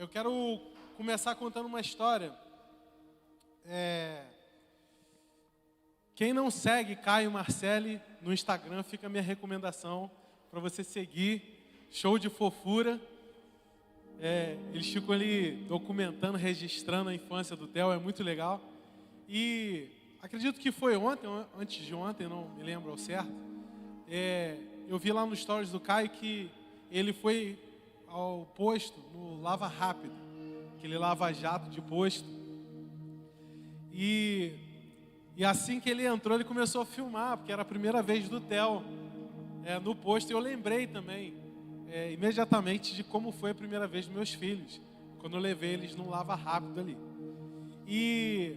Eu quero começar contando uma história. Quem não segue Caio Marcelli no Instagram, fica a minha recomendação para você seguir. Show de fofura. Eles ficam ali documentando, registrando a infância do Theo, é muito legal. E acredito que foi ontem, antes de ontem, não me lembro ao certo. Eu vi lá nos stories do Caio que ele foi ao posto no Lava Rápido, aquele lava-jato de posto. E assim que ele entrou, ele começou a filmar, porque era a primeira vez do Theo no posto. E eu lembrei também, imediatamente, de como foi a primeira vez dos meus filhos, quando eu levei eles no Lava Rápido ali. E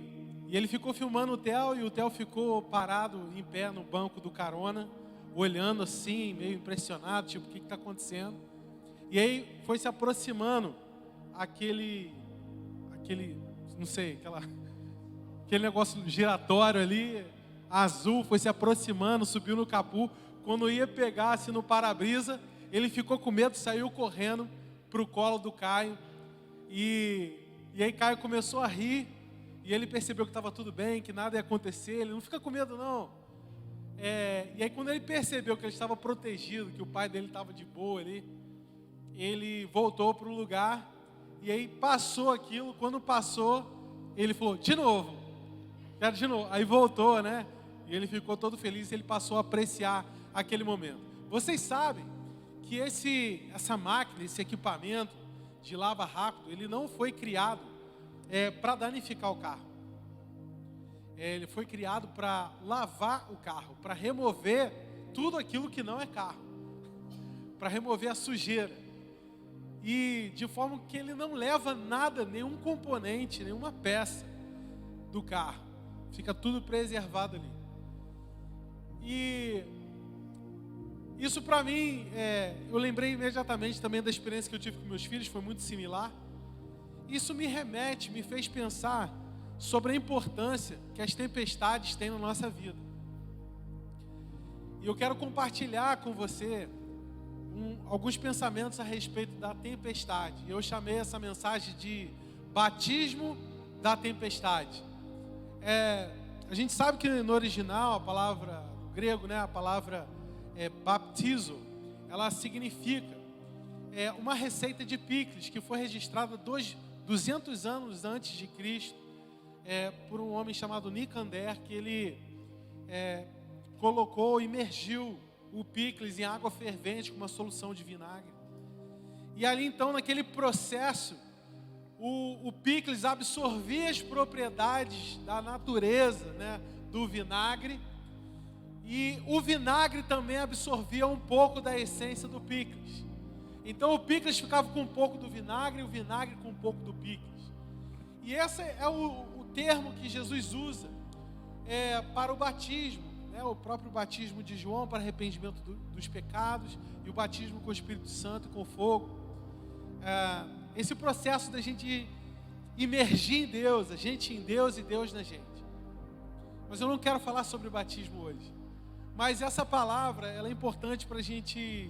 ele ficou filmando o Theo, e o Theo ficou parado em pé no banco do carona, olhando assim, meio impressionado, tipo, o que está acontecendo? E aí foi se aproximando aquele, não sei, aquele negócio giratório ali, azul, foi se aproximando, subiu no capô. Quando ia pegar assim no para-brisa, ele ficou com medo, saiu correndo para o colo do Caio. E aí Caio começou a rir, e ele percebeu que estava tudo bem, que nada ia acontecer. Ele não fica com medo não. E aí quando ele percebeu que ele estava protegido, que o pai dele estava de boa ali, ele voltou para o lugar. E aí passou aquilo. Quando passou, ele falou, de novo, quero de novo. Aí voltou, né? E ele ficou todo feliz. Ele passou a apreciar aquele momento. Vocês sabem que essa máquina, esse equipamento de lava rápido, ele não foi criado para danificar o carro. Ele foi criado para lavar o carro, para remover tudo aquilo que não é carro, para remover a sujeira. E de forma que ele não leva nada, nenhum componente, nenhuma peça do carro. Fica tudo preservado ali. E isso para mim, eu lembrei imediatamente também da experiência que eu tive com meus filhos, foi muito similar. Isso me fez pensar sobre a importância que as tempestades têm na nossa vida. E eu quero compartilhar com você alguns pensamentos a respeito da tempestade. Eu chamei essa mensagem de batismo da tempestade. A gente sabe que no original, a palavra no grego, né, a palavra baptizo, ela significa uma receita de picles que foi registrada 200 anos antes de Cristo, por um homem chamado Nicander, que ele imergiu o picles em água fervente com uma solução de vinagre. E ali então, naquele processo, o picles absorvia as propriedades da natureza, né, do vinagre, e o vinagre também absorvia um pouco da essência do picles. Então o picles ficava com um pouco do vinagre, e o vinagre com um pouco do picles. E esse é o termo que Jesus usa para o batismo. O próprio batismo de João para arrependimento dos pecados, e o batismo com o Espírito Santo e com fogo. Esse processo da gente imergir em Deus, a gente em Deus e Deus na gente. Mas eu não quero falar sobre o batismo hoje. Mas essa palavra, ela é importante para a gente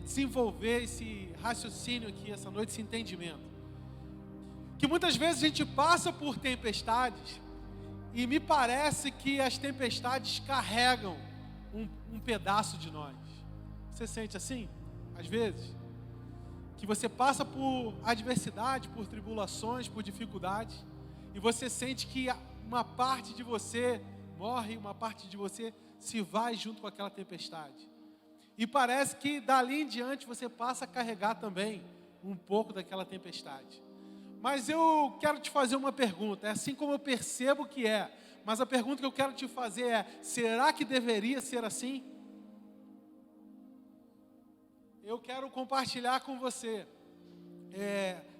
desenvolver esse raciocínio aqui essa noite, esse entendimento. Que muitas vezes a gente passa por tempestades, e me parece que as tempestades carregam um pedaço de nós. Você sente assim? Às vezes? Que você passa por adversidade, por tribulações, por dificuldades, e você sente que uma parte de você morre, uma parte de você se vai junto com aquela tempestade. E parece que dali em diante você passa a carregar também um pouco daquela tempestade. Mas eu quero te fazer uma pergunta, assim como eu percebo que mas a pergunta que eu quero te fazer será que deveria ser assim? Eu quero compartilhar com você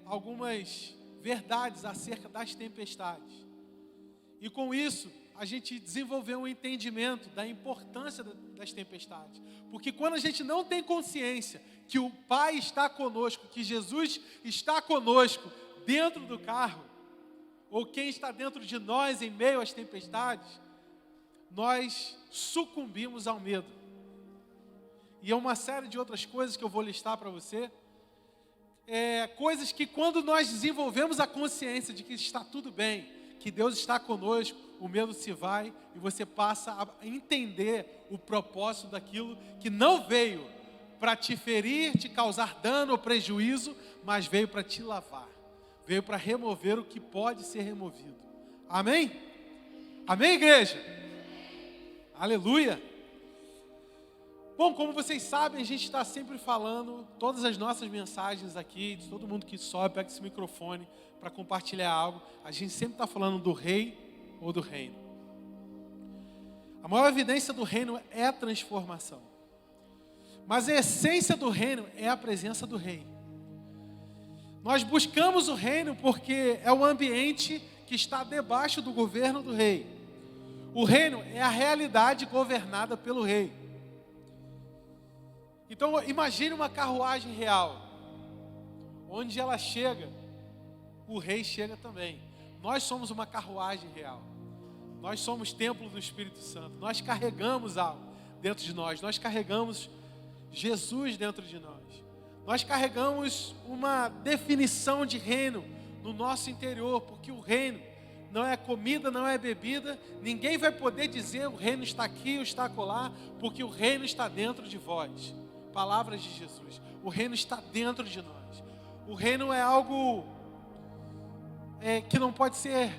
algumas verdades acerca das tempestades. E com isso, a gente desenvolveu um entendimento da importância das tempestades. Porque quando a gente não tem consciência que o Pai está conosco, que Jesus está conosco dentro do carro, ou quem está dentro de nós em meio às tempestades, nós sucumbimos ao medo. E é uma série de outras coisas que eu vou listar para você. coisas que quando nós desenvolvemos a consciência de que está tudo bem, que Deus está conosco, o medo se vai e você passa a entender o propósito daquilo que não veio para te ferir, te causar dano ou prejuízo, mas veio para te lavar, veio para remover o que pode ser removido. Amém? Amém, igreja? Aleluia! Bom, como vocês sabem, a gente está sempre falando, todas as nossas mensagens aqui, de todo mundo que sobe, pega esse microfone para compartilhar algo, a gente sempre está falando do rei ou do reino. A maior evidência do reino é a transformação. Mas a essência do reino é a presença do rei. Nós buscamos o reino porque é o ambiente que está debaixo do governo do rei. O reino é a realidade governada pelo rei. Então imagine uma carruagem real. Onde ela chega, o rei chega também. Nós somos uma carruagem real. Nós somos templo do Espírito Santo. Nós carregamos algo dentro de nós. Nós carregamos Jesus dentro de nós. Nós carregamos uma definição de reino no nosso interior, porque o reino não é comida, não é bebida. Ninguém vai poder dizer o reino está aqui ou está acolá, porque o reino está dentro de vós. Palavras de Jesus. O reino está dentro de nós. O reino é algo que não pode ser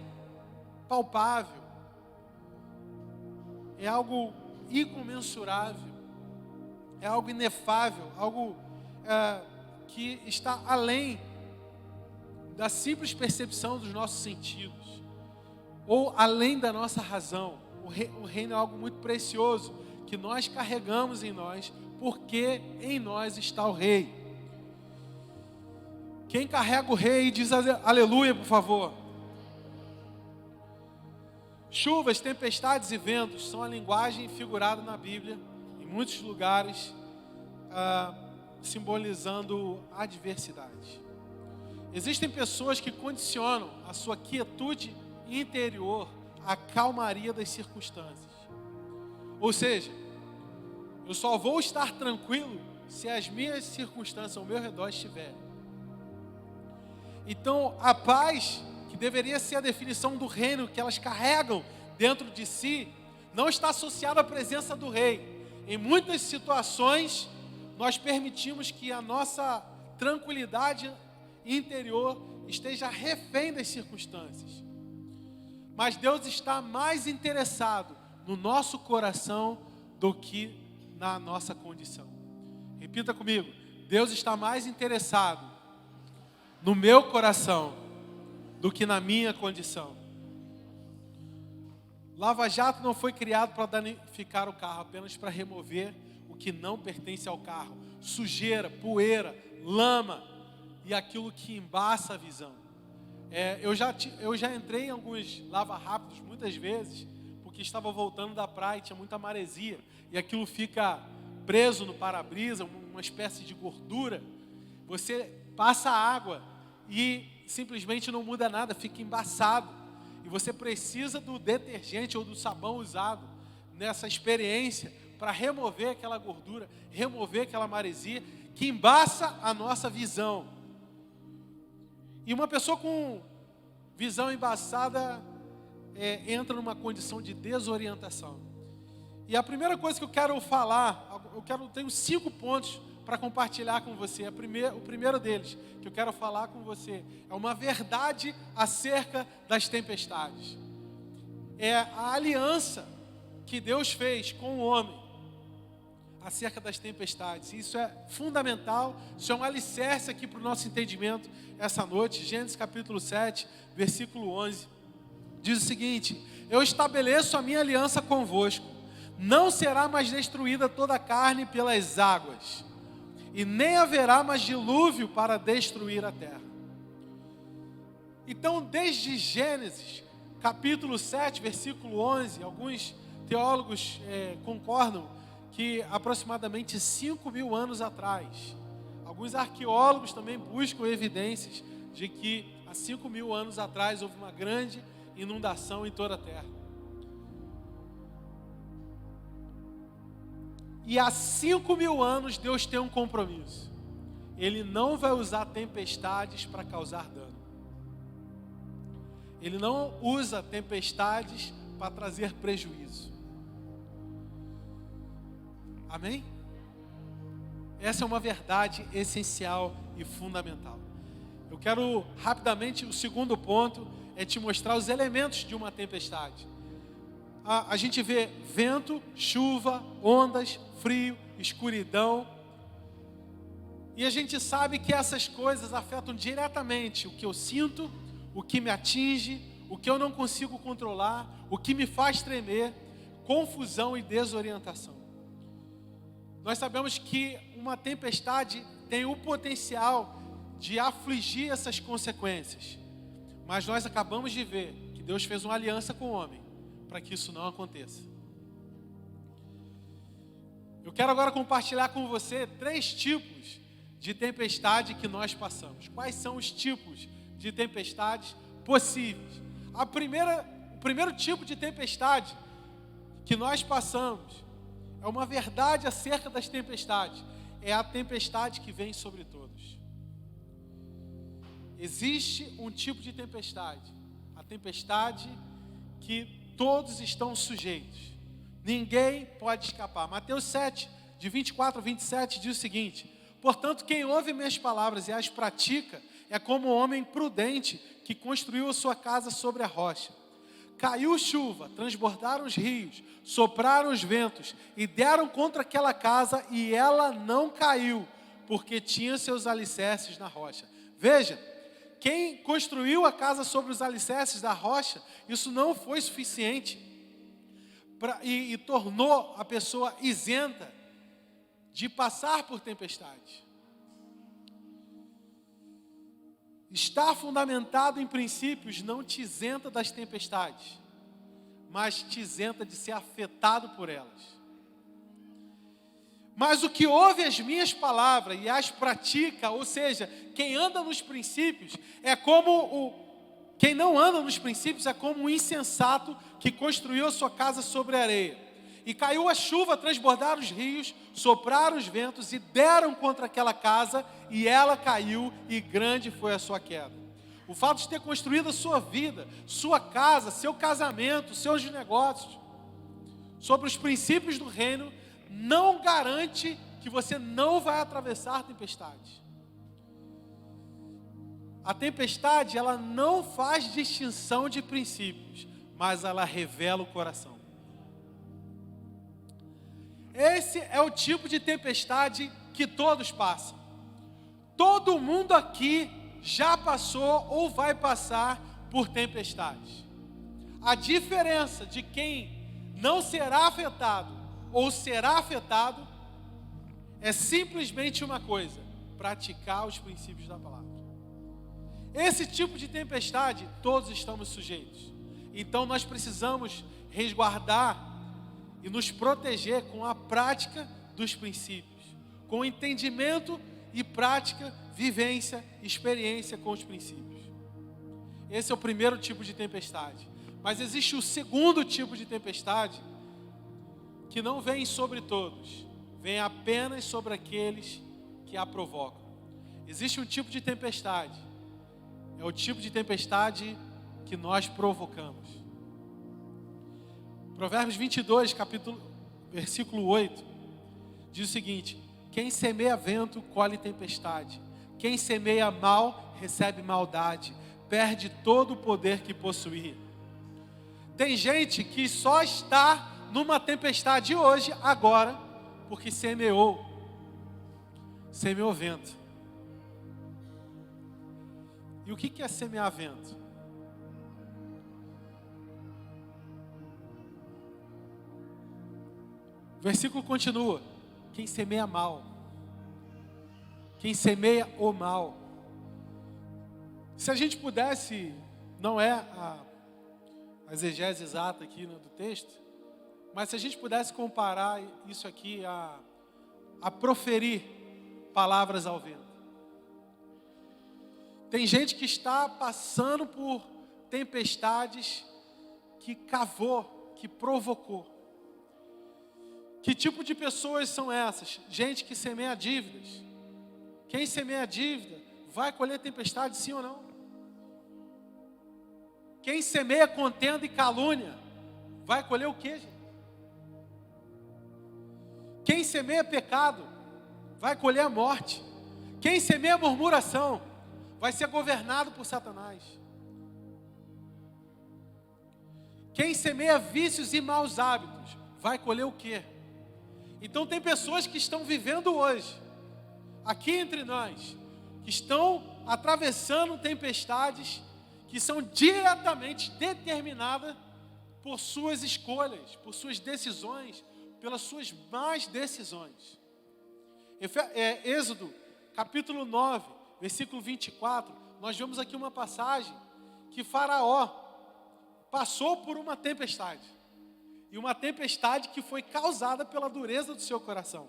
palpável. É algo incomensurável. É algo inefável. Algo que está além da simples percepção dos nossos sentidos. Ou além da nossa razão. O reino é algo muito precioso que nós carregamos em nós, porque em nós está o rei. Quem carrega o rei diz aleluia, por favor. Chuvas, tempestades e ventos são a linguagem figurada na Bíblia, em muitos lugares, simbolizando adversidade. Existem pessoas que condicionam a sua quietude interior à calmaria das circunstâncias. Ou seja, eu só vou estar tranquilo se as minhas circunstâncias ao meu redor estiverem. Então, a paz, que deveria ser a definição do reino que elas carregam dentro de si, não está associada à presença do rei. Em muitas situações, nós permitimos que a nossa tranquilidade interior esteja refém das circunstâncias. Mas Deus está mais interessado no nosso coração do que na nossa condição. Repita comigo: Deus está mais interessado no meu coração do que na minha condição. Lava Jato não foi criado para danificar o carro, apenas para remover o que não pertence ao carro. Sujeira, poeira, lama e aquilo que embaça a visão. Eu já entrei em alguns lava-rápidos muitas vezes, porque estava voltando da praia e tinha muita maresia, e aquilo fica preso no para-brisa, uma espécie de gordura. Você passa água e simplesmente não muda nada, fica embaçado. E você precisa do detergente ou do sabão usado nessa experiência para remover aquela gordura, remover aquela maresia que embaça a nossa visão. E uma pessoa com visão embaçada entra numa condição de desorientação. E a primeira coisa que eu quero falar, tenho 5 pontos para compartilhar com você. O primeiro deles que eu quero falar com você é uma verdade acerca das tempestades. É a aliança que Deus fez com o homem acerca das tempestades. Isso é fundamental, isso é um alicerce aqui para o nosso entendimento essa noite. Gênesis capítulo 7, versículo 11, diz o seguinte: eu estabeleço a minha aliança convosco, não será mais destruída toda a carne pelas águas, e nem haverá mais dilúvio para destruir a terra. Então, desde Gênesis capítulo 7, versículo 11, alguns teólogos concordam que aproximadamente 5.000 anos atrás, alguns arqueólogos também buscam evidências de que há 5.000 anos atrás houve uma grande inundação em toda a terra. E há 5.000 anos Deus tem um compromisso. Ele não vai usar tempestades para causar dano. Ele não usa tempestades para trazer prejuízo. Amém? Essa é uma verdade essencial e fundamental. Eu quero rapidamente, o segundo ponto é te mostrar os elementos de uma tempestade. A gente vê vento, chuva, ondas, frio, escuridão. E a gente sabe que essas coisas afetam diretamente o que eu sinto, o que me atinge, o que eu não consigo controlar, o que me faz tremer, confusão e desorientação. Nós sabemos que uma tempestade tem o potencial de afligir essas consequências. Mas nós acabamos de ver que Deus fez uma aliança com o homem para que isso não aconteça. Eu quero agora compartilhar com você 3 tipos de tempestade que nós passamos. Quais são os tipos de tempestades possíveis? O primeiro tipo de tempestade que nós passamos é uma verdade acerca das tempestades. É a tempestade que vem sobre todos. Existe um tipo de tempestade. A tempestade que todos estão sujeitos. Ninguém pode escapar. Mateus 7, de 24 a 27, diz o seguinte: portanto, quem ouve minhas palavras e as pratica, é como um homem prudente que construiu a sua casa sobre a rocha. Caiu chuva, transbordaram os rios, sopraram os ventos e deram contra aquela casa, e ela não caiu, porque tinha seus alicerces na rocha. Veja, quem construiu a casa sobre os alicerces da rocha, isso não foi suficiente e tornou a pessoa isenta de passar por tempestade. Estar fundamentado em princípios não te isenta das tempestades, mas te isenta de ser afetado por elas. Mas o que ouve as minhas palavras e as pratica, ou seja, quem anda nos princípios, quem não anda nos princípios é como um insensato que construiu a sua casa sobre a areia. E caiu a chuva, transbordaram os rios, sopraram os ventos e deram contra aquela casa, e ela caiu, e grande foi a sua queda. O fato de ter construído a sua vida, sua casa, seu casamento, seus negócios, sobre os princípios do reino, não garante que você não vai atravessar tempestade. A tempestade, ela não faz distinção de princípios, mas ela revela o coração. Esse é o tipo de tempestade que todos passam. Todo mundo aqui já passou ou vai passar por tempestades. A diferença de quem não será afetado ou será afetado é simplesmente uma coisa: praticar os princípios da palavra. Esse tipo de tempestade todos estamos sujeitos. Então nós precisamos resguardar e nos proteger com a prática dos princípios, com o entendimento e prática, vivência, experiência com os princípios. Esse é o primeiro tipo de tempestade. Mas existe o segundo tipo de tempestade, que não vem sobre todos, vem apenas sobre aqueles que a provocam. Existe um tipo de tempestade, é o tipo de tempestade que nós provocamos. Provérbios 22, versículo 8, diz o seguinte: quem semeia vento, colhe tempestade. Quem semeia mal, recebe maldade. Perde todo o poder que possuía. Tem gente que só está numa tempestade hoje, agora, porque semeou vento. E o que é semear vento? O versículo continua: quem semeia mal, quem semeia o mal. Se a gente pudesse, não é a exegese exata aqui do texto, mas se a gente pudesse comparar isso aqui a proferir palavras ao vento. Tem gente que está passando por tempestades que cavou, que provocou. Que tipo de pessoas são essas? Gente que semeia dívidas. Quem semeia dívida vai colher tempestade, sim ou não? Quem semeia contenda e calúnia vai colher o quê, gente? Quem semeia pecado vai colher a morte. Quem semeia murmuração vai ser governado por Satanás. Quem semeia vícios e maus hábitos vai colher o quê? Então tem pessoas que estão vivendo hoje, aqui entre nós, que estão atravessando tempestades que são diretamente determinadas por suas escolhas, por suas decisões, pelas suas más decisões. Êxodo, capítulo 9, versículo 24, nós vemos aqui uma passagem que Faraó passou por uma tempestade. E uma tempestade que foi causada pela dureza do seu coração.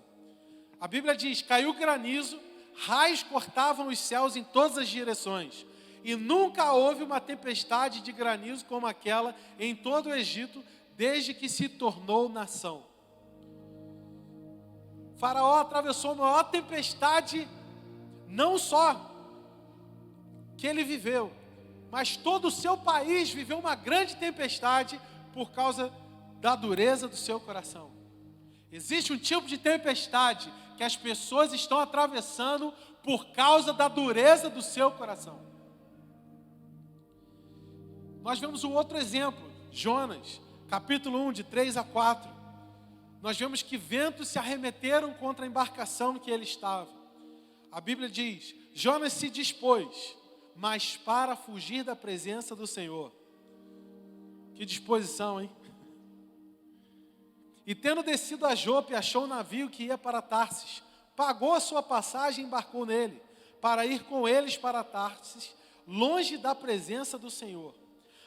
A Bíblia diz: caiu granizo, raios cortavam os céus em todas as direções. E nunca houve uma tempestade de granizo como aquela em todo o Egito, desde que se tornou nação. Faraó atravessou a maior tempestade, não só que ele viveu, mas todo o seu país viveu uma grande tempestade por causa da dureza do seu coração. Existe um tipo de tempestade que as pessoas estão atravessando por causa da dureza do seu coração. Nós vemos um outro exemplo, Jonas, capítulo 1, de 3 a 4. Nós vemos que ventos se arremeteram contra a embarcação que ele estava. A Bíblia diz: Jonas se dispôs, mas para fugir da presença do Senhor. Que disposição, hein? E tendo descido a Jope, achou um navio que ia para Tarsis. Pagou a sua passagem e embarcou nele, para ir com eles para Tarsis, longe da presença do Senhor.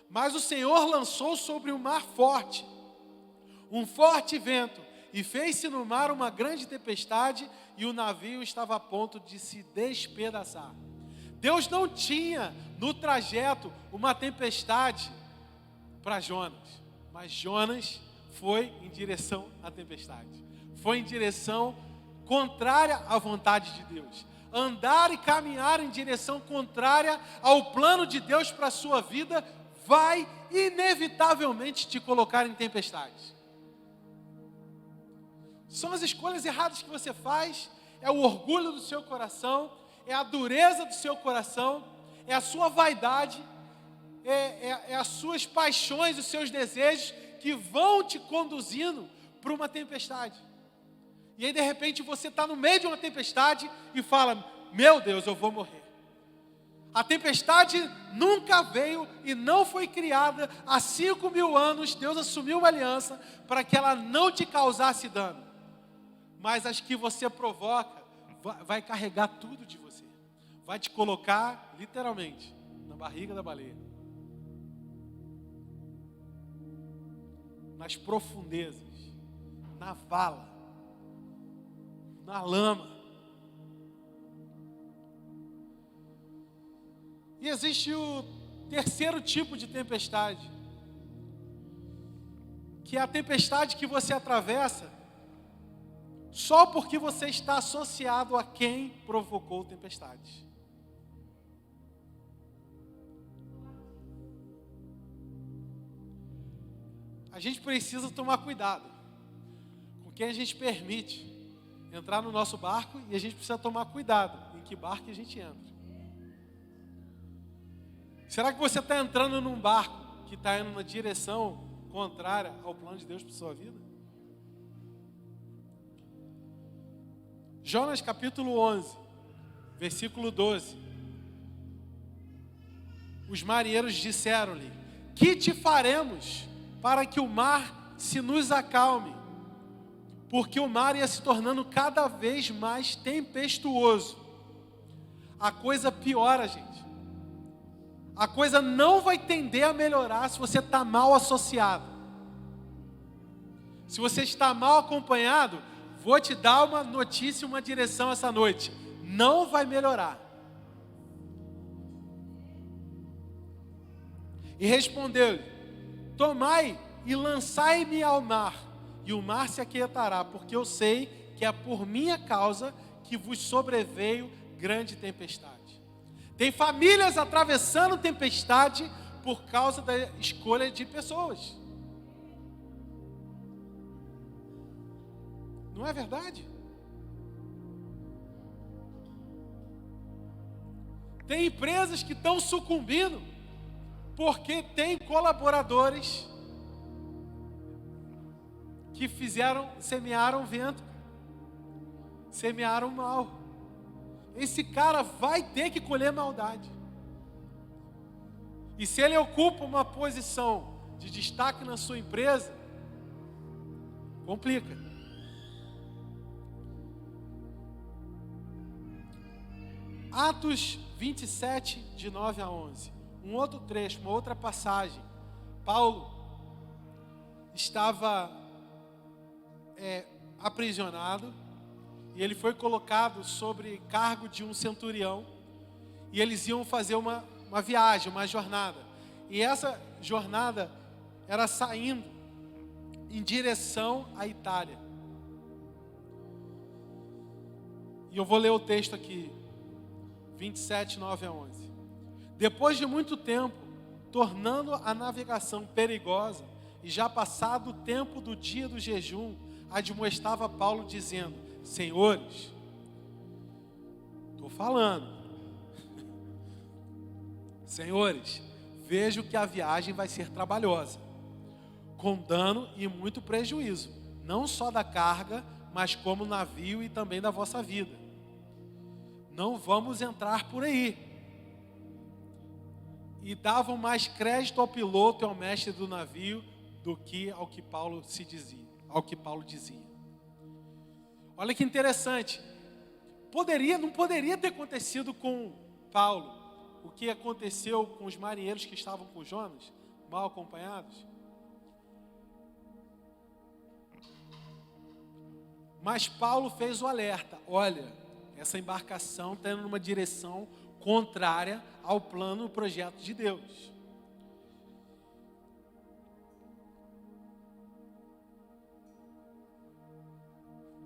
Mas o Senhor lançou sobre o mar forte, um forte vento, e fez-se no mar uma grande tempestade, e o navio estava a ponto de se despedaçar. Deus não tinha no trajeto uma tempestade para Jonas, mas Jonas foi em direção à tempestade. Foi em direção contrária à vontade de Deus. Andar e caminhar em direção contrária ao plano de Deus para a sua vida vai inevitavelmente te colocar em tempestades. São as escolhas erradas que você faz, é o orgulho do seu coração, é a dureza do seu coração, é a sua vaidade, é as suas paixões, os seus desejos que vão te conduzindo para uma tempestade. E aí de repente você está no meio de uma tempestade e fala: meu Deus, eu vou morrer. A tempestade nunca veio e não foi criada há 5.000 anos. Deus assumiu uma aliança para que ela não te causasse dano. Mas as que você provoca vai carregar tudo de você. Vai te colocar literalmente na barriga da baleia. Nas profundezas, na vala, na lama. E existe o terceiro tipo de tempestade, que é a tempestade que você atravessa só porque você está associado a quem provocou tempestades. A gente precisa tomar cuidado com quem a gente permite entrar no nosso barco, e a gente precisa tomar cuidado em que barco a gente entra. Será que você está entrando num barco que está indo na direção contrária ao plano de Deus para a sua vida? Jonas capítulo 11, versículo 12. Os marinheiros disseram-lhe: que te faremos para que o mar se nos acalme? Porque o mar ia se tornando cada vez mais tempestuoso. A coisa piora, gente. A coisa não vai tender a melhorar se você está mal associado. Se você está mal acompanhado, vou te dar uma notícia, uma direção essa noite: não vai melhorar. E respondeu-lhe: tomai e lançai-me ao mar, e o mar se aquietará, porque eu sei que é por minha causa que vos sobreveio grande tempestade. Tem famílias atravessando tempestade por causa da escolha de pessoas. Não é verdade? Tem empresas que estão sucumbindo porque tem colaboradores que semearam vento, semearam mal. Esse cara vai ter que colher maldade. E se ele ocupa uma posição de destaque na sua empresa, complica. Atos 27, de 9 a 11. Um outro trecho, uma outra passagem. Paulo estava aprisionado e ele foi colocado sobre cargo de um centurião e eles iam fazer uma viagem, uma jornada. E essa jornada era saindo em direção à Itália. E eu vou ler o texto aqui, 27, 9 a 11. Depois de muito tempo, tornando a navegação perigosa, e já passado o tempo do dia do jejum, admoestava Paulo dizendo: Senhores, estou falando, senhores, vejo que a viagem vai ser trabalhosa, com dano e muito prejuízo, não só da carga, mas como navio e também da vossa vida. Não vamos entrar por aí. E davam mais crédito ao piloto e ao mestre do navio do que ao que Paulo dizia. Olha que interessante. Não poderia ter acontecido com Paulo o que aconteceu com os marinheiros que estavam com Jonas, mal acompanhados. Mas Paulo fez o alerta: olha, essa embarcação está indo numa direção contrária ao plano e projeto de Deus.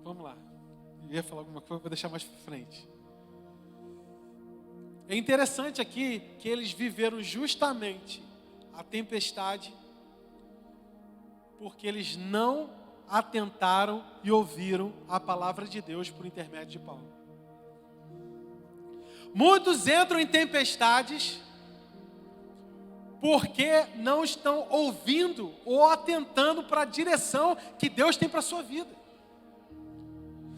Vamos lá. Eu ia falar alguma coisa, vou deixar mais para frente. É interessante aqui que eles viveram justamente a tempestade porque eles não atentaram e ouviram a palavra de Deus por intermédio de Paulo. Muitos entram em tempestades porque não estão ouvindo ou atentando para a direção que Deus tem para a sua vida.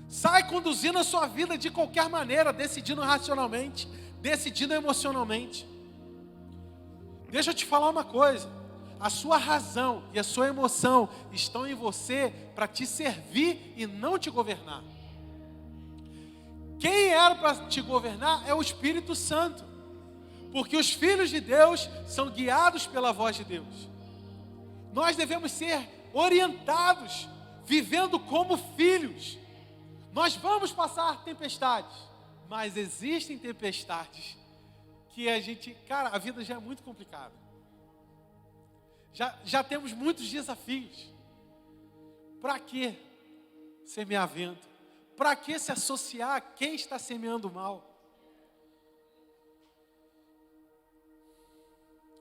Sai conduzindo a sua vida de qualquer maneira, decidindo racionalmente, decidindo emocionalmente. Deixa eu te falar uma coisa: a sua razão e a sua emoção estão em você para te servir e não te governar. Quem era para te governar é o Espírito Santo, porque os filhos de Deus são guiados pela voz de Deus. Nós devemos ser orientados, vivendo como filhos. Nós vamos passar tempestades, mas existem tempestades que a vida já é muito complicada. Já temos muitos desafios. Para que semear vento? Para que se associar a quem está semeando mal?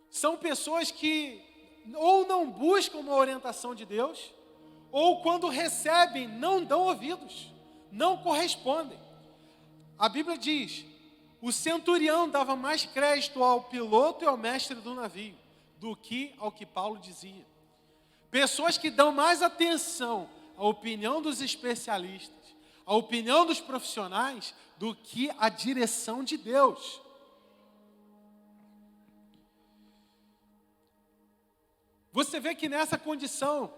São pessoas que ou não buscam uma orientação de Deus, ou quando recebem não dão ouvidos, não correspondem. A Bíblia diz: o centurião dava mais crédito ao piloto e ao mestre do navio do que ao que Paulo dizia. Pessoas que dão mais atenção à opinião dos especialistas, à opinião dos profissionais, do que à direção de Deus. Você vê que nessa condição,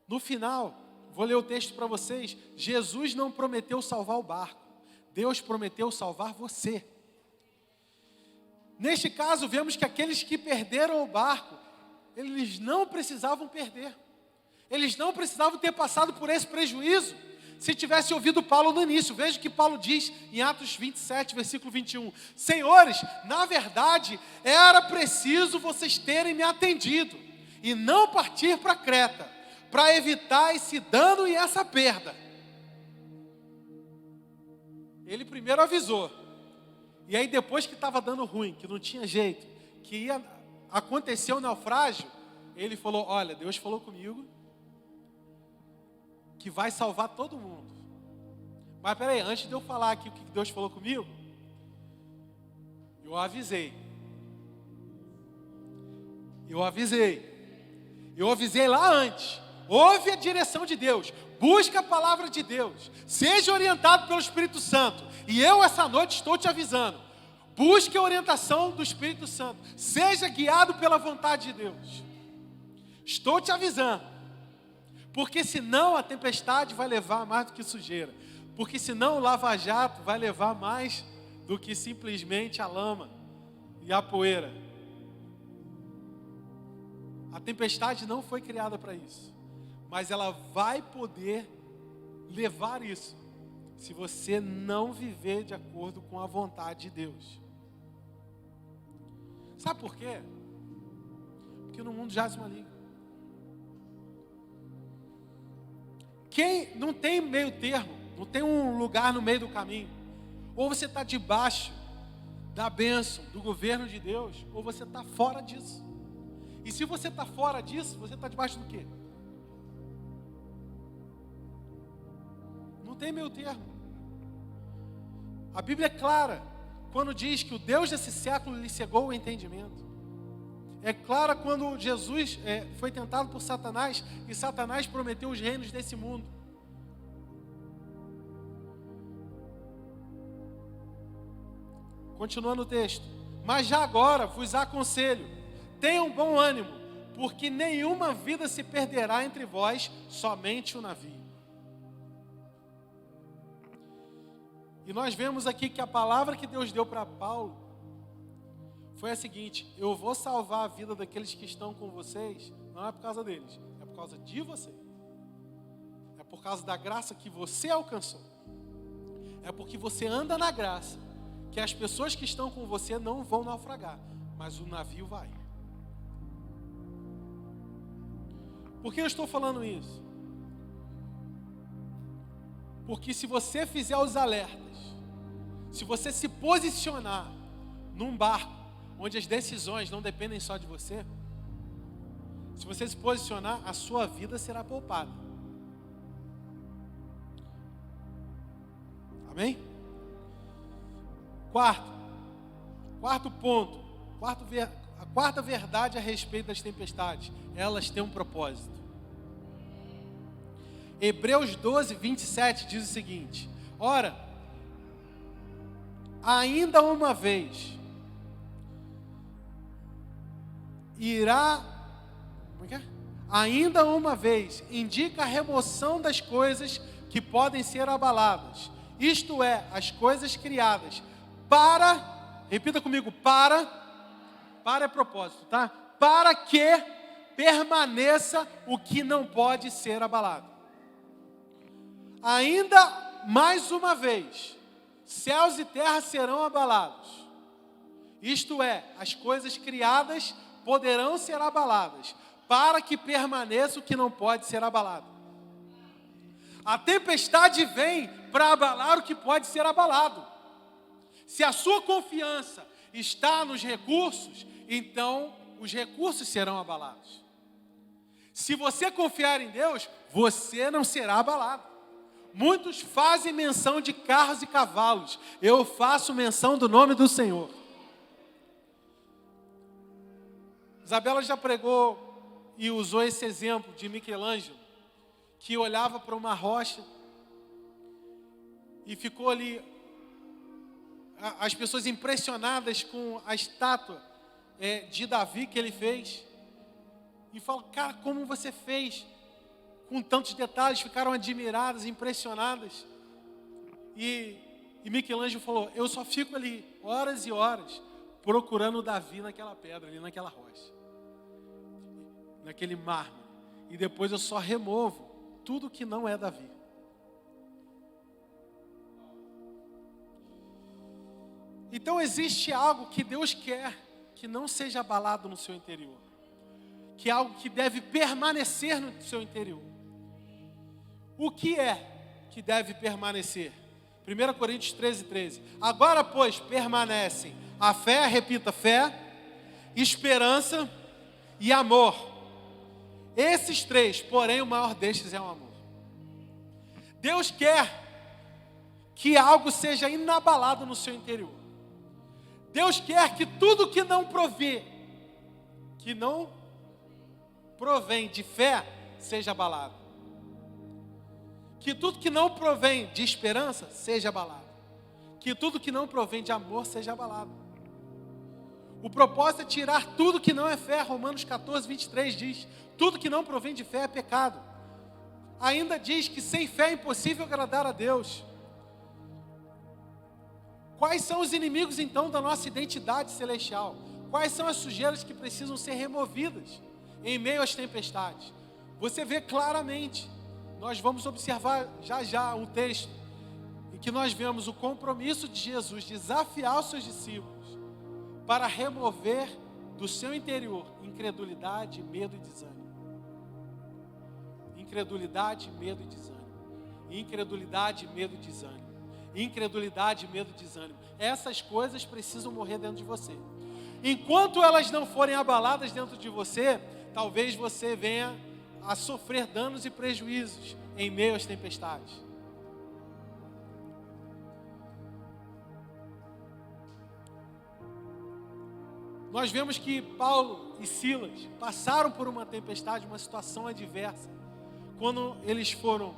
no final, vou ler o texto para vocês, Jesus não prometeu salvar o barco, Deus prometeu salvar você. Neste caso, vemos que aqueles que perderam o barco, eles não precisavam perder. Eles não precisavam ter passado por esse prejuízo se tivesse ouvido Paulo no início. Veja o que Paulo diz em Atos 27, versículo 21. Senhores, na verdade, era preciso vocês terem me atendido e não partir para Creta, para evitar esse dano e essa perda. Ele primeiro avisou. E aí depois que estava dando ruim, que não tinha jeito, que ia acontecer o naufrágio, ele falou, olha, Deus falou comigo que vai salvar todo mundo. Mas peraí, antes de eu falar aqui o que Deus falou comigo, eu avisei. Eu avisei lá antes. Ouve a direção de Deus. Busca a palavra de Deus. Seja orientado pelo Espírito Santo. E eu essa noite estou te avisando. Busque a orientação do Espírito Santo. Seja guiado pela vontade de Deus. Estou te avisando. Porque senão a tempestade vai levar mais do que sujeira. Porque senão o lava-jato vai levar mais do que simplesmente a lama e a poeira. A tempestade não foi criada para isso. Mas ela vai poder levar isso, se você não viver de acordo com a vontade de Deus. Sabe por quê? Porque no mundo jaz o maligno. Quem não tem meio termo, não tem um lugar no meio do caminho. Ou você está debaixo da bênção, do governo de Deus, ou você está fora disso. E se você está fora disso, você está debaixo do quê? Não tem meio termo. A Bíblia é clara quando diz que o Deus desse século lhe cegou o entendimento. É clara quando Jesus foi tentado por Satanás e Satanás prometeu os reinos desse mundo. Continuando o texto. Mas já agora vos aconselho, tenham bom ânimo, porque nenhuma vida se perderá entre vós, somente o navio. E nós vemos aqui que a palavra que Deus deu para Paulo foi a seguinte: eu vou salvar a vida daqueles que estão com vocês, não é por causa deles, é por causa de você. É por causa da graça que você alcançou. É porque você anda na graça, que as pessoas que estão com você não vão naufragar, mas o navio vai. Por que eu estou falando isso? Porque se você fizer os alertas, se você se posicionar num barco onde as decisões não dependem só de você, se você se posicionar, a sua vida será poupada. Amém? Quarto ponto, a quarta verdade a respeito das tempestades, elas têm um propósito. Hebreus 12, 27 diz o seguinte: ora, ainda uma vez ainda uma vez indica a remoção das coisas que podem ser abaladas, isto é, as coisas criadas repita comigo, para é propósito, tá? Para que permaneça o que não pode ser abalado. Ainda mais uma vez, céus e terra serão abalados. Isto é, as coisas criadas poderão ser abaladas, para que permaneça o que não pode ser abalado. A tempestade vem para abalar o que pode ser abalado. Se a sua confiança está nos recursos, então os recursos serão abalados. Se você confiar em Deus, você não será abalado. Muitos fazem menção de carros e cavalos. Eu faço menção do nome do Senhor. Isabela já pregou e usou esse exemplo de Michelangelo, que olhava para uma rocha e ficou ali, as pessoas impressionadas com a estátua de Davi que ele fez. E falam, cara, como você fez? Com tantos detalhes, ficaram admiradas, impressionadas. E Michelangelo falou, eu só fico ali horas e horas procurando Davi naquela pedra, ali naquela rocha, naquele mármore. E depois eu só removo tudo que não é Davi. Então existe algo que Deus quer que não seja abalado no seu interior, que é algo que deve permanecer no seu interior. O que é que deve permanecer? 1 Coríntios 13:13. Agora, pois, permanecem a fé, repita, fé, esperança e amor. Esses três, porém o maior destes é o amor. Deus quer que algo seja inabalado no seu interior. Deus quer que tudo que não provém de fé, seja abalado. Que tudo que não provém de esperança, seja abalado. Que tudo que não provém de amor, seja abalado. O propósito é tirar tudo que não é fé. Romanos 14:23 diz: tudo que não provém de fé é pecado. Ainda diz que sem fé é impossível agradar a Deus. Quais são os inimigos então da nossa identidade celestial? Quais são as sujeiras que precisam ser removidas em meio às tempestades? Você vê claramente. Nós vamos observar já um texto em que nós vemos o compromisso de Jesus desafiar os seus discípulos para remover do seu interior incredulidade, medo e desânimo. Incredulidade, medo e desânimo. Incredulidade, medo e desânimo. Incredulidade, medo e desânimo. Essas coisas precisam morrer dentro de você. Enquanto elas não forem abaladas dentro de você, talvez você venha a sofrer danos e prejuízos em meio às tempestades. Nós vemos que Paulo e Silas passaram por uma tempestade, uma situação adversa, quando eles foram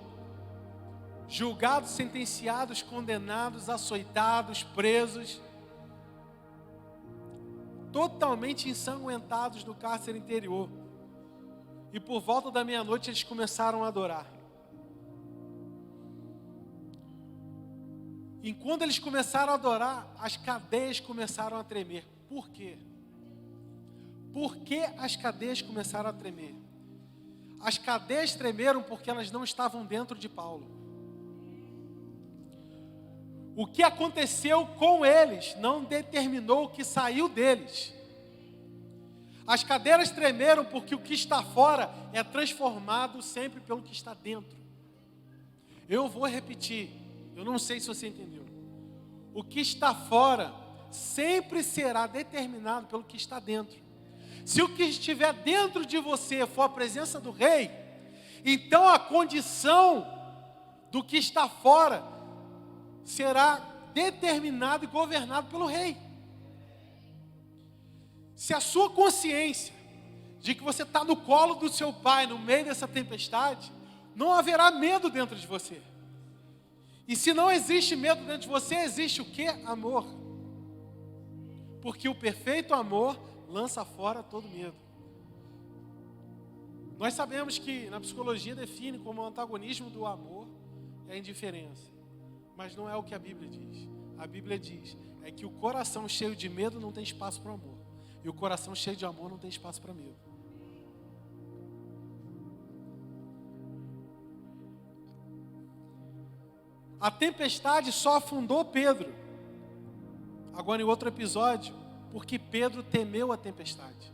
julgados, sentenciados, condenados, açoitados, presos, totalmente ensanguentados no cárcere interior. E por volta da meia-noite eles começaram a adorar. E quando eles começaram a adorar, as cadeias começaram a tremer. Por quê? Por que as cadeias começaram a tremer? As cadeias tremeram porque elas não estavam dentro de Paulo. O que aconteceu com eles não determinou o que saiu deles. As cadeiras tremeram porque o que está fora é transformado sempre pelo que está dentro. Eu vou repetir, eu não sei se você entendeu. O que está fora sempre será determinado pelo que está dentro. Se o que estiver dentro de você for a presença do Rei, então a condição do que está fora será determinado e governado pelo Rei. Se a sua consciência de que você está no colo do seu Pai no meio dessa tempestade, não haverá medo dentro de você. E se não existe medo dentro de você, existe o quê? Amor. Porque o perfeito amor lança fora todo medo. Nós sabemos que na psicologia define como o antagonismo do amor é a indiferença. Mas não é o que a Bíblia diz. A Bíblia diz é que o coração cheio de medo não tem espaço para o amor. E o coração cheio de amor não tem espaço para medo. A tempestade só afundou Pedro. Agora em outro episódio, porque Pedro temeu a tempestade.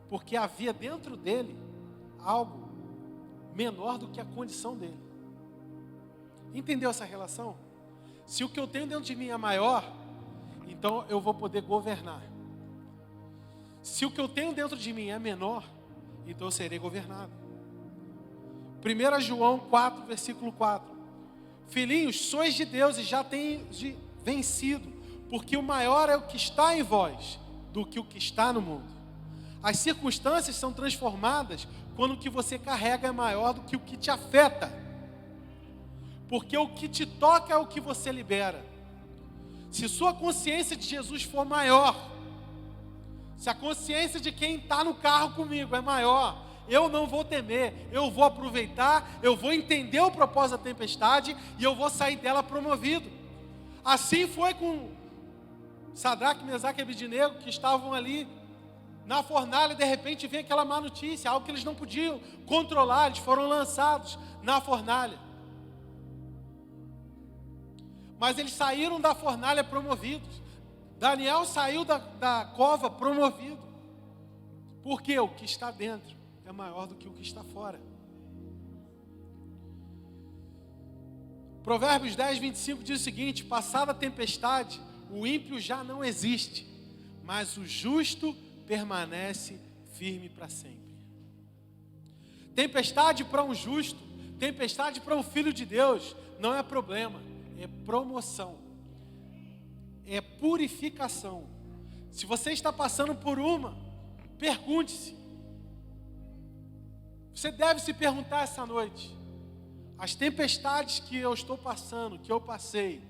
Porque havia dentro dele algo menor do que a condição dele. Entendeu essa relação? Se o que eu tenho dentro de mim é maior, então eu vou poder governar. Se o que eu tenho dentro de mim é menor, então eu serei governado. 1 João 4, versículo 4. Filhinhos, sois de Deus e já tendes vencido, porque o maior é o que está em vós do que o que está no mundo. As circunstâncias são transformadas quando o que você carrega é maior do que o que te afeta. Porque o que te toca é o que você libera. Se sua consciência de Jesus for maior, se a consciência de quem está no carro comigo é maior, eu não vou temer, eu vou aproveitar, eu vou entender o propósito da tempestade e eu vou sair dela promovido. Assim foi com Sadraque, Mesaque e Abednego, que estavam ali na fornalha, e de repente vem aquela má notícia, algo que eles não podiam controlar, eles foram lançados na fornalha. Mas eles saíram da fornalha promovidos. Daniel saiu da cova promovido. Porque o que está dentro é maior do que o que está fora. Provérbios 10, 25 diz o seguinte: passada a tempestade, o ímpio já não existe, mas o justo permanece firme para sempre. Tempestade para um justo, tempestade para um filho de Deus, não é problema, é promoção, é purificação. Se você está passando por uma, pergunte-se. Você deve se perguntar essa noite: as tempestades que eu estou passando, que eu passei,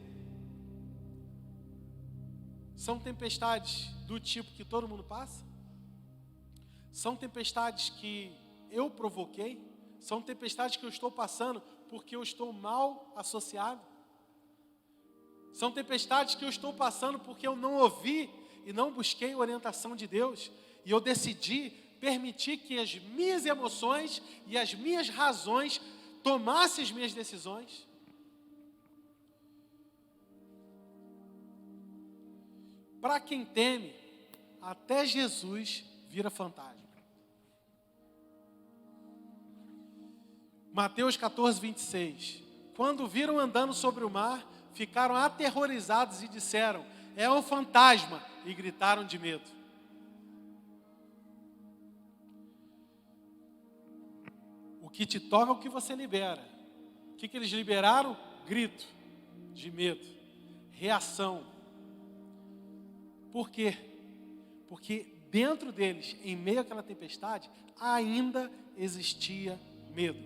são tempestades do tipo que todo mundo passa? São tempestades que eu provoquei? São tempestades que eu estou passando porque eu estou mal associado? São tempestades que eu estou passando porque eu não ouvi e não busquei a orientação de Deus, e eu decidi permitir que as minhas emoções e as minhas razões tomassem as minhas decisões? Para quem teme, até Jesus vira fantasma. Mateus 14, 26. Quando viram andando sobre o mar, ficaram aterrorizados e disseram: é um fantasma, e gritaram de medo. O que te toca é o que você libera. O que eles liberaram? Grito de medo, reação. Por quê? Porque dentro deles, em meio àquela tempestade, ainda existia medo.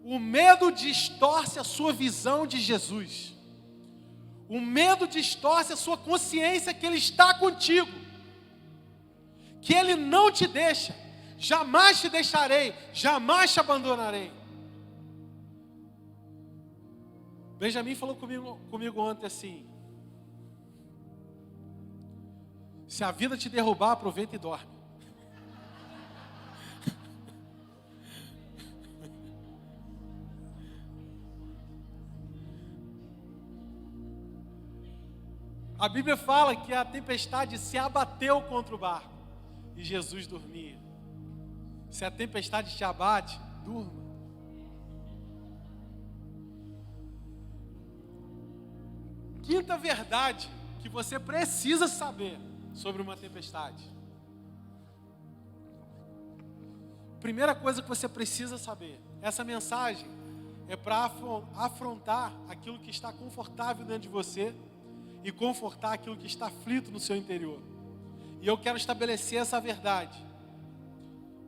O medo distorce a sua visão de Jesus. O medo distorce a sua consciência que Ele está contigo, que Ele não te deixa. Jamais te deixarei, jamais te abandonarei. Benjamin falou comigo ontem assim: se a vida te derrubar, aproveita e dorme. A Bíblia fala que a tempestade se abateu contra o barco e Jesus dormia. Se a tempestade te abate, durma. Quinta verdade que você precisa saber sobre uma tempestade. Primeira coisa que você precisa saber: essa mensagem é para afrontar aquilo que está confortável dentro de você e confortar aquilo que está aflito no seu interior. E eu quero estabelecer essa verdade.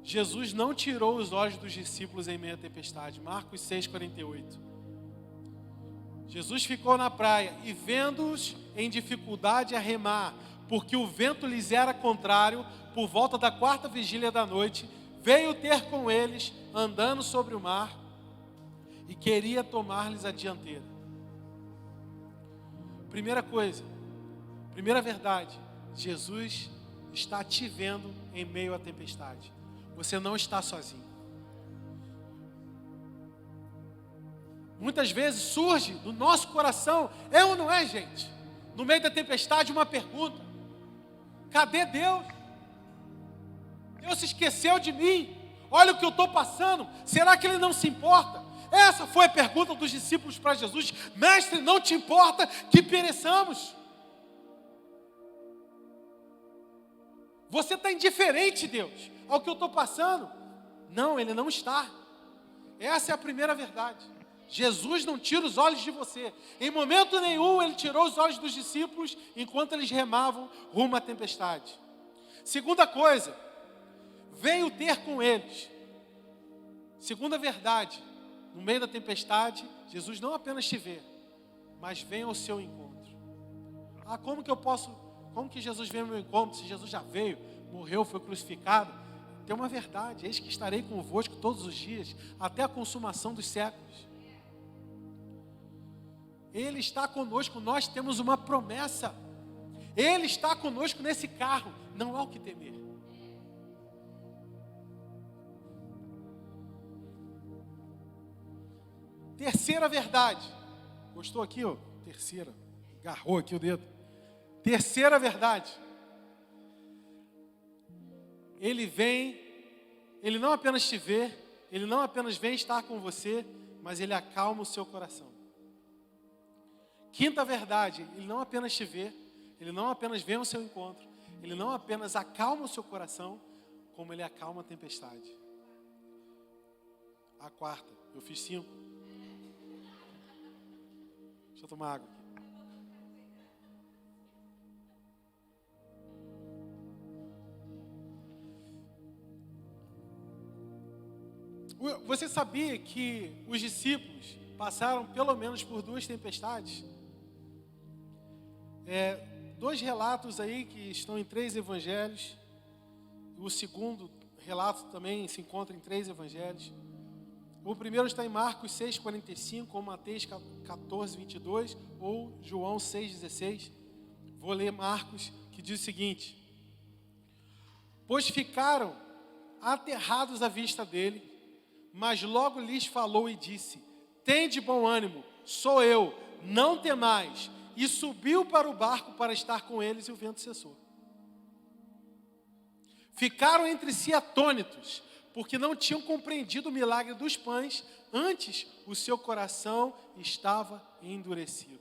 Jesus não tirou os olhos dos discípulos em meio à tempestade. Marcos 6,48. Jesus ficou na praia e, vendo-os em dificuldade a remar, porque o vento lhes era contrário, por volta da 4ª vigília da noite, veio ter com eles, andando sobre o mar, e queria tomar-lhes a dianteira. Primeira coisa, primeira verdade: Jesus está te vendo em meio à tempestade. Você não está sozinho. Muitas vezes surge do nosso coração, é ou não é, gente? No meio da tempestade, uma pergunta: cadê Deus? Deus se esqueceu de mim? Olha o que eu estou passando, será que Ele não se importa? Essa foi a pergunta dos discípulos para Jesus: mestre, não te importa que pereçamos? Você está indiferente, Deus, ao que eu estou passando? Não, Ele não está. Essa é a primeira verdade. Jesus não tira os olhos de você. Em momento nenhum Ele tirou os olhos dos discípulos enquanto eles remavam rumo à tempestade. Segunda coisa, veio ter com eles. Segunda verdade: no meio da tempestade, Jesus não apenas te vê, mas vem ao seu encontro. Ah, como que Jesus vem ao meu encontro, se Jesus já veio, morreu, foi crucificado? Tem uma verdade: eis que estarei convosco todos os dias, até a consumação dos séculos. Ele está conosco, nós temos uma promessa. Ele está conosco nesse carro, não há o que temer. Terceira verdade. Gostou aqui, ó? Terceira. Agarrou aqui o dedo. Terceira verdade. Ele vem, Ele não apenas te vê, Ele não apenas vem estar com você, mas Ele acalma o seu coração. Quinta verdade, Ele não apenas te vê, Ele não apenas vem ao seu encontro, Ele não apenas acalma o seu coração, como Ele acalma a tempestade. A quarta, eu fiz 5. Deixa eu tomar água aqui. Você sabia que os discípulos passaram pelo menos por 2 tempestades? 2 relatos aí que estão em 3 evangelhos. O segundo relato também se encontra em 3 evangelhos. O primeiro está em Marcos 6,45, ou Mateus 14,22, ou João 6,16. Vou ler Marcos, que diz o seguinte: pois ficaram aterrados à vista dele, mas logo lhes falou e disse: tende bom ânimo, sou eu, não temais. E subiu para o barco para estar com eles, e o vento cessou. Ficaram entre si atônitos, porque não tinham compreendido o milagre dos pães, antes o seu coração estava endurecido.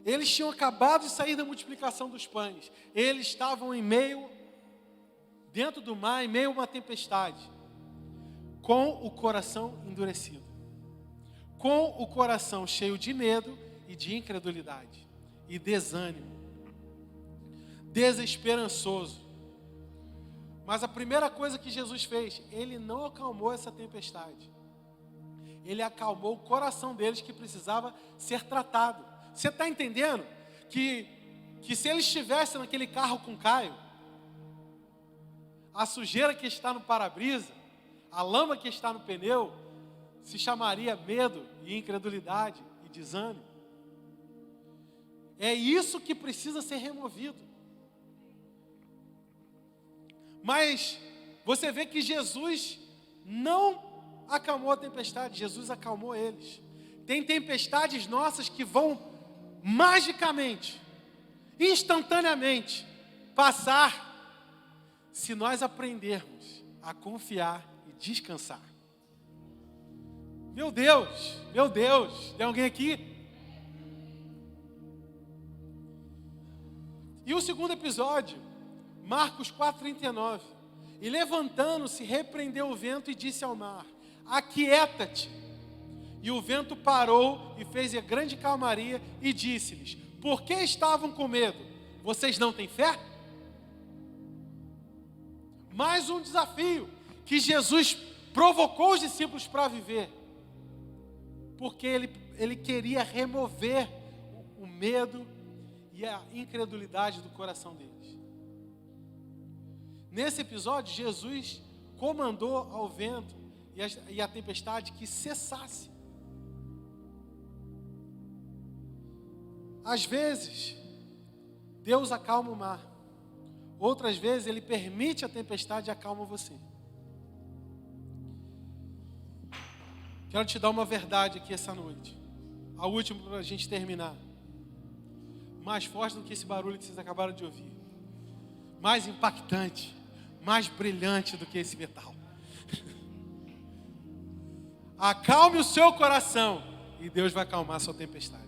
Eles tinham acabado de sair da multiplicação dos pães. Eles estavam dentro do mar, em meio a uma tempestade, com o coração endurecido, com o coração cheio de medo e de incredulidade, e desânimo, desesperançoso. Mas a primeira coisa que Jesus fez, Ele não acalmou essa tempestade. Ele acalmou o coração deles, que precisava ser tratado. Você está entendendo? Que se eles estivessem naquele carro com Caio, a sujeira que está no para-brisa, a lama que está no pneu, se chamaria medo e incredulidade e desânimo. É isso que precisa ser removido. Mas você vê que Jesus não acalmou a tempestade, Jesus acalmou eles. Tem tempestades nossas que vão magicamente, instantaneamente passar, se nós aprendermos a confiar e descansar. Meu Deus, tem alguém aqui? E o segundo episódio, Marcos 4,39. E levantando-se, repreendeu o vento e disse ao mar: aquieta-te. E o vento parou e fez grande calmaria, e disse-lhes: por que estavam com medo? Vocês não têm fé? Mais um desafio que Jesus provocou os discípulos para viver, porque ele queria remover o medo e a incredulidade do coração deles. Nesse episódio, Jesus comandou ao vento e a tempestade que cessasse. Às vezes, Deus acalma o mar. Outras vezes, Ele permite a tempestade e acalma você. Quero te dar uma verdade aqui essa noite. A última para a gente terminar. Mais forte do que esse barulho que vocês acabaram de ouvir. Mais impactante. Mais brilhante do que esse metal. Acalme o seu coração e Deus vai acalmar a sua tempestade.